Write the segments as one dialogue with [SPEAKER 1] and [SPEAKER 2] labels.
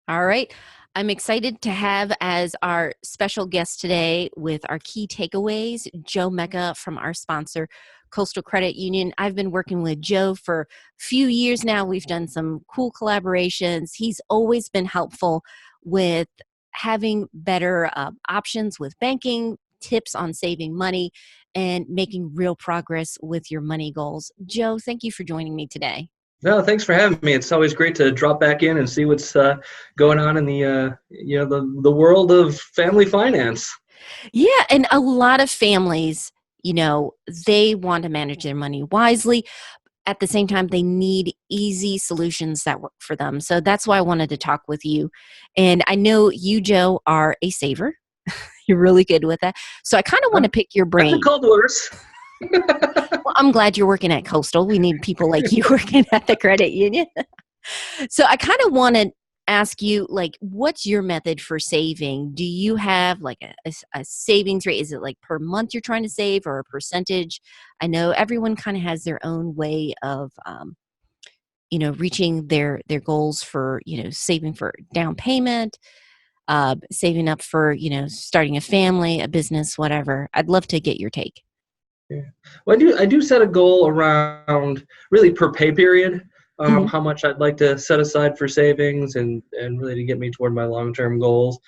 [SPEAKER 1] All right. I'm excited to have as our special guest today with our key takeaways, Joe Mecca from our sponsor, Coastal Credit Union. I've been working with Joe for a few years now. We've done some cool collaborations. He's always been helpful with having better options with banking, tips on saving money, and making real progress with your money goals. Joe, thank you for joining me today.
[SPEAKER 2] No, thanks for having me. It's always great to drop back in and see what's going on in the world of family finance.
[SPEAKER 1] Yeah, and a lot of families, they want to manage their money wisely. At the same time, they need easy solutions that work for them. So that's why I wanted to talk with you. And I know you, Joe, are a saver. You're really good with that. So I kind of want to pick your
[SPEAKER 2] I've been
[SPEAKER 1] brain.
[SPEAKER 2] called worse.
[SPEAKER 1] Well, I'm glad you're working at Coastal. We need people like you working at the credit union. So I kind of want to ask you, like, what's your method for saving? Do you have like a savings rate? Is it like per month you're trying to save or a percentage? I know everyone kind of has their own way of, reaching their goals for, saving for down payment, saving up for, starting a family, a business, whatever. I'd love to get your take.
[SPEAKER 2] Yeah. Well, I do set a goal around really per pay period,
[SPEAKER 1] Hmm.
[SPEAKER 2] how much I'd like to set aside for savings and really to get me toward my long-term goals.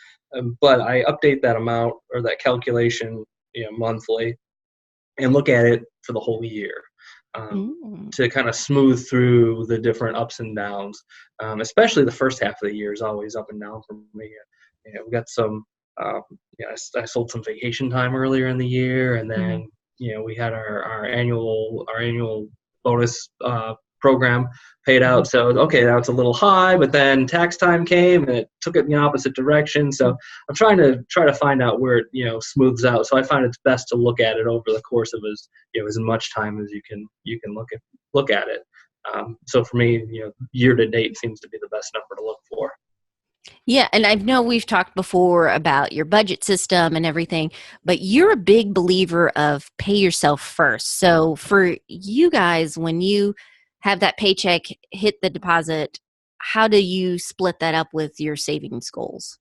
[SPEAKER 2] But I update that amount or that calculation, monthly and look at it for the whole year,
[SPEAKER 1] Mm.
[SPEAKER 2] to kind of smooth through the different ups and downs. Especially the first half of the year is always up and down for me. We got some, um, I sold some vacation time earlier in the year, and
[SPEAKER 1] Hmm.
[SPEAKER 2] then we had our annual bonus program paid
[SPEAKER 1] Hmm.
[SPEAKER 2] out. So okay, now it's a little high, but then tax time came and it took it in the opposite direction. So I'm trying to find out where it smooths out. So I find it's best to look at it over the course of as much time as you can look at it. So for me, year to date seems to be the best number to look for.
[SPEAKER 1] Yeah, and I know we've talked before about your budget system and everything, but you're a big believer of pay yourself first. So for you guys, when you have that paycheck hit the deposit, how do you split that up with your savings goals?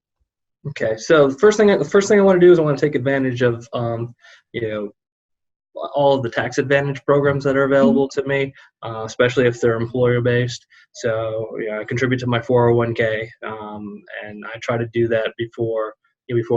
[SPEAKER 2] Okay, so the first thing I want to do is I want to take advantage of you know all of the tax advantage programs that are
[SPEAKER 1] Mhm.
[SPEAKER 2] available to me, especially if they're employer based. So I contribute to my 401k, and I try to do that before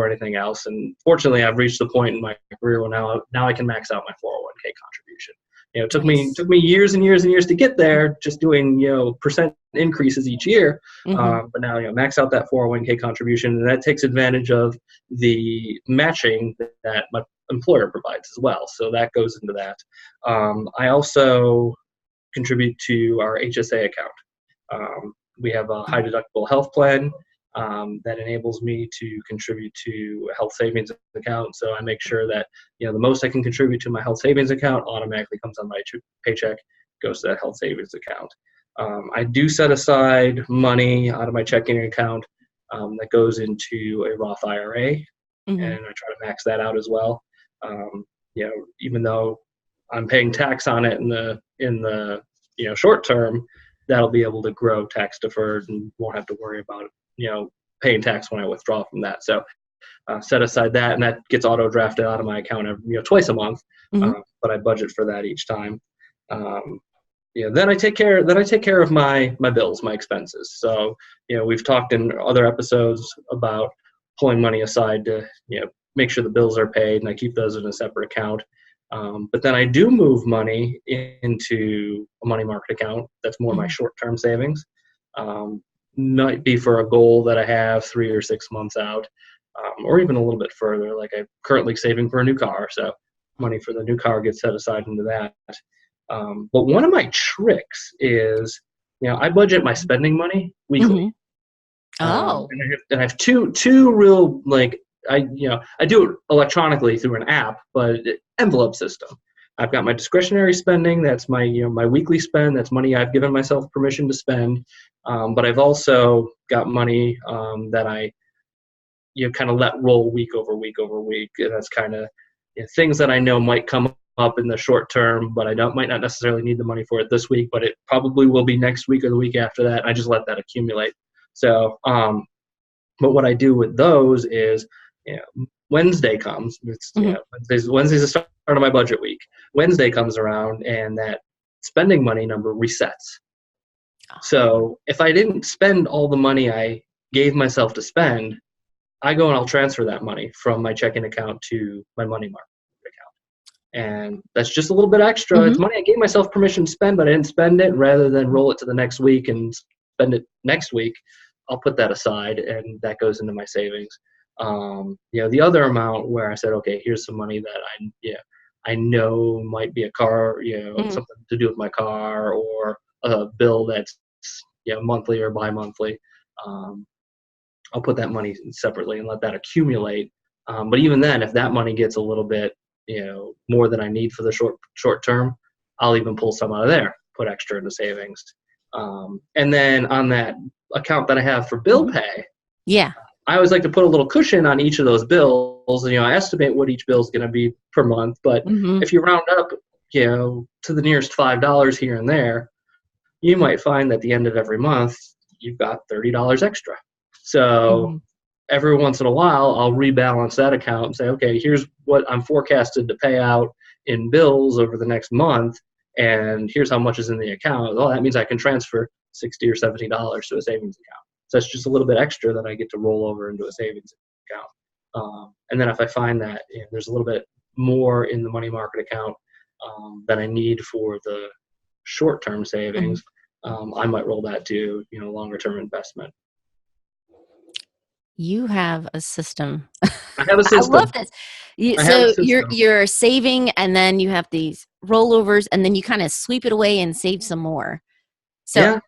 [SPEAKER 2] anything else. And fortunately, I've reached the point in my career where now I can max out my 401k contribution. It took me
[SPEAKER 1] Nice.
[SPEAKER 2] took me years and years and years to get there, just doing percent increases each year.
[SPEAKER 1] Hmm.
[SPEAKER 2] But now max out that 401k contribution, and that takes advantage of the matching that my employer provides as well. So that goes into that. I also contribute to our HSA account. We have a high deductible health plan that enables me to contribute to a health savings account. So I make sure that the most I can contribute to my health savings account automatically comes on my paycheck, goes to that health savings account. I do set aside money out of my checking account that goes into a Roth IRA, and
[SPEAKER 1] Hmm.
[SPEAKER 2] I try to max that out as well. Um, Even though I'm paying tax on it in the short term, that'll be able to grow tax deferred and won't have to worry about paying tax when I withdraw from that. So set aside that, and that gets auto drafted out of my account twice a month,
[SPEAKER 1] Hmm.
[SPEAKER 2] but I budget for that each time. Um, then I take care of my bills, my expenses. So we've talked in other episodes about pulling money aside to make sure the bills are paid, and I keep those in a separate account. But then I do move money into a money market account that's more my
[SPEAKER 1] Hmm.
[SPEAKER 2] short-term savings. Um, Might be for a goal that I have 3 or 6 months out, or even a little bit further. Like I'm currently saving for a new car, so money for the new car gets set aside into that. But one of my tricks is, I budget my spending money weekly.
[SPEAKER 1] Hmm. Oh.
[SPEAKER 2] And I have two real, like, I do it electronically through an app, but envelope system. I've got my discretionary spending. That's my weekly spend. That's money I've given myself permission to spend. But I've also got money that I kind of let roll week over week over week. And that's kind of things that I know might come up in the short term, but might not necessarily need the money for it this week, but it probably will be next week or the week after that. I just let that accumulate. So But what I do with those is, Wednesday comes. It's
[SPEAKER 1] Mhm.
[SPEAKER 2] Wednesday's the start of my budget week. Wednesday comes around, and that spending money number resets. So if I didn't spend all the money I gave myself to spend, I go and I'll transfer that money from my checking account to my money market account. And that's just a little bit extra. It's
[SPEAKER 1] Mhm.
[SPEAKER 2] money I gave myself permission to spend, but I didn't spend it. Rather than roll it to the next week and spend it next week, I'll put that aside, and that goes into my savings. The other amount where I said, okay, here's some money that I know might be a car,
[SPEAKER 1] Mhm.
[SPEAKER 2] something to do with my car, or a bill that's monthly or bi-monthly. Um, I'll put that money separately and let that accumulate. But even then, if that money gets a little bit, more than I need for the short term, I'll even pull some out of there, put extra into savings. And then on that account that I have for bill
[SPEAKER 1] Mhm.
[SPEAKER 2] pay,
[SPEAKER 1] Yeah.
[SPEAKER 2] I always like to put a little cushion on each of those bills. I estimate what each bill is going to be per month, but
[SPEAKER 1] Mhm.
[SPEAKER 2] if you round up, to the nearest $5 here and there, you might find that at the end of every month, you've got $30 extra. So
[SPEAKER 1] Mhm.
[SPEAKER 2] every once in a while, I'll rebalance that account and say, okay, here's what I'm forecasted to pay out in bills over the next month, and here's how much is in the account. Well, that means I can transfer $60 or $70 to a savings account. So that's just a little bit extra that I get to roll over into a savings account. And then if I find that there's a little bit more in the money market account than I need for the short-term
[SPEAKER 1] Mhm.
[SPEAKER 2] savings, I might roll that to longer-term investment.
[SPEAKER 1] You have a system.
[SPEAKER 2] I have a
[SPEAKER 1] I love
[SPEAKER 2] system.
[SPEAKER 1] this.
[SPEAKER 2] I have a
[SPEAKER 1] So you're
[SPEAKER 2] system.
[SPEAKER 1] you're saving, and then you have these rollovers, and then you kinda sweep it away and save some more. So
[SPEAKER 2] Yeah,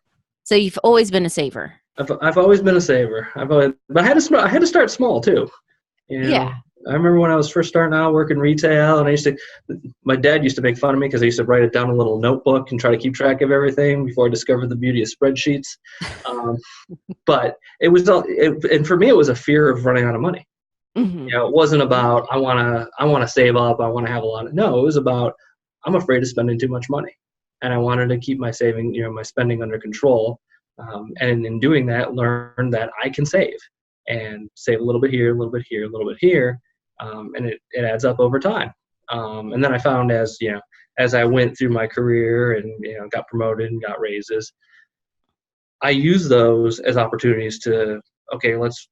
[SPEAKER 1] so you've always been a saver.
[SPEAKER 2] I've always been a saver. But I had to start small too. You
[SPEAKER 1] Yeah.
[SPEAKER 2] know, I remember when I was first starting out working retail, and my dad used to make fun of me because I used to write it down in a little notebook and try to keep track of everything before I discovered the beauty of spreadsheets. Um, but it was and for me, it was a fear of running out of money.
[SPEAKER 1] Mhm.
[SPEAKER 2] It wasn't about I want to save up, I want to have a lot of. No, it was about I'm afraid of spending too much money, and I wanted to keep my spending under control. And in doing that, learn that I can save a little bit here, a little bit here, a little bit here, and it adds up over time. And then I found as I went through my career and got promoted and got raises, I use those as opportunities to, okay, let's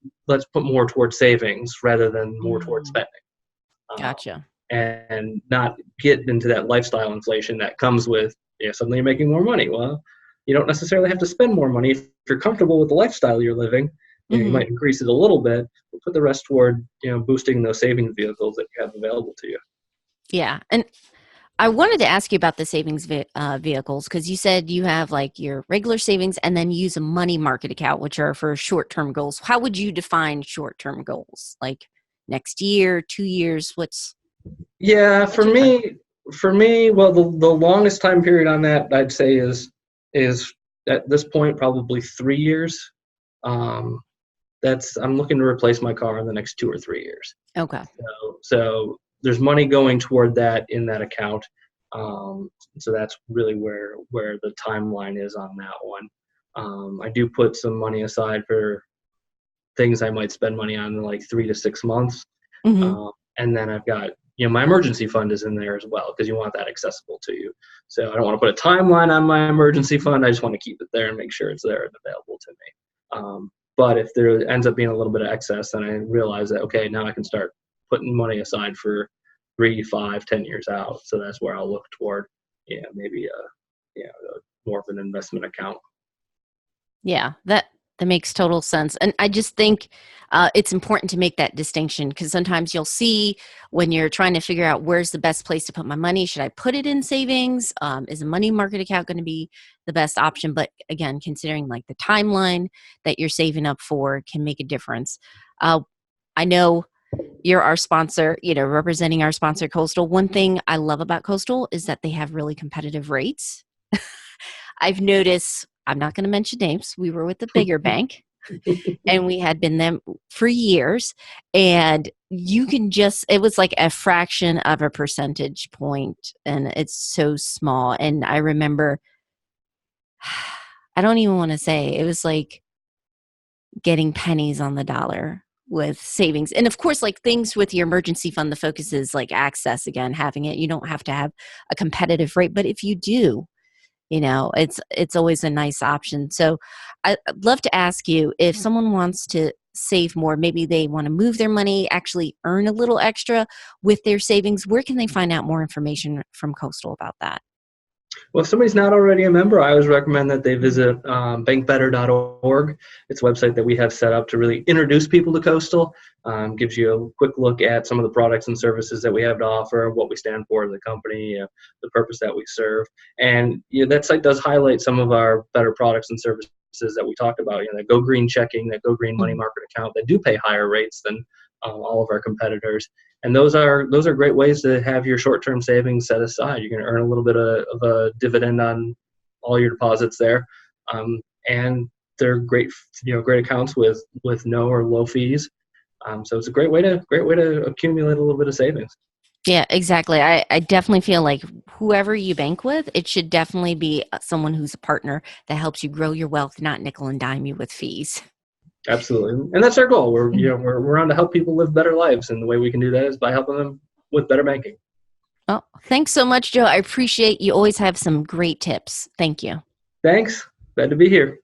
[SPEAKER 2] put more towards savings rather than more towards
[SPEAKER 1] Mm.
[SPEAKER 2] spending, um,
[SPEAKER 1] Gotcha.
[SPEAKER 2] and not get into that lifestyle inflation that comes with suddenly you're making more money. Well, you don't necessarily have to spend more money if you're comfortable with the lifestyle you're living. You
[SPEAKER 1] Mhm.
[SPEAKER 2] might increase it a little bit, but put the rest toward boosting those savings vehicles that you have available to you.
[SPEAKER 1] Yeah, and I wanted to ask you about the savings vehicles, because you said you have like your regular savings and then you use a money market account, which are for short term goals. How would you define short term goals? Like next year, 2 years?
[SPEAKER 2] Yeah,
[SPEAKER 1] What's your time?
[SPEAKER 2] for me, well, the longest time period on that I'd say is at this point probably 3 years. Um, that's I'm looking to replace my car in the next 2 or 3 years.
[SPEAKER 1] Okay.
[SPEAKER 2] So there's money going toward that in that account. So that's really where the timeline is on that one. I do put some money aside for things I might spend money on in like 3 to 6 months.
[SPEAKER 1] Hmm.
[SPEAKER 2] Uh, and then I've got, my emergency fund is in there as well because you want that accessible to you. So I don't want to put a timeline on my emergency fund. I just want to keep it there and make sure it's there and available to me. But if there ends up being a little bit of excess, then I realize that, okay, now I can start putting money aside for 3, 5, 10 years out. So that's where I'll look toward, maybe more of an investment account.
[SPEAKER 1] Yeah, that makes total sense. And I just think it's important to make that distinction, because sometimes you'll see when you're trying to figure out where's the best place to put my money. Should I put it in savings? Is a money market account going to be the best option? But again, considering like the timeline that you're saving up for can make a difference. Uh, I know you're our sponsor, representing our sponsor, Coastal. One thing I love about Coastal is that they have really competitive rates. I've noticed, I'm not going to mention names. We were with the bigger bank, and we had been them for years. And you can just, it was like a fraction of a percentage point, and it's so small. And I remember, I don't even want to say, it was like getting pennies on the dollar with savings. And of course, like things with your emergency fund, the focus is like access again, having it. You don't have to have a competitive rate, but if you do, it's always a nice option. So I'd love to ask you, if someone wants to save more, maybe they want to move their money, actually earn a little extra with their savings, where can they find out more information from Coastal about that?
[SPEAKER 2] Well, if somebody's not already a member, I always recommend that they visit bankbetter.org. It's a website that we have set up to really introduce people to Coastal. Gives you a quick look at some of the products and services that we have to offer, what we stand for as a company, the purpose that we serve. And that site does highlight some of our better products and services that we talked about. That Go Green checking, that Go Green money
[SPEAKER 1] Mhm.
[SPEAKER 2] market account that do pay higher rates than all of our competitors. And those are great ways to have your short-term savings set aside. You're going to earn a little bit of a dividend on all your deposits there, and they're great accounts with no or low fees. So it's a great way to accumulate a little bit of savings.
[SPEAKER 1] Yeah, exactly. I definitely feel like whoever you bank with, it should definitely be someone who's a partner that helps you grow your wealth, not nickel and dime you with fees.
[SPEAKER 2] Absolutely, and that's our goal. We're on to help people live better lives, and the way we can do that is by helping them with better banking.
[SPEAKER 1] Well, thanks so much, Joe. I appreciate you always have some great tips. Thank you.
[SPEAKER 2] Thanks. Glad to be here.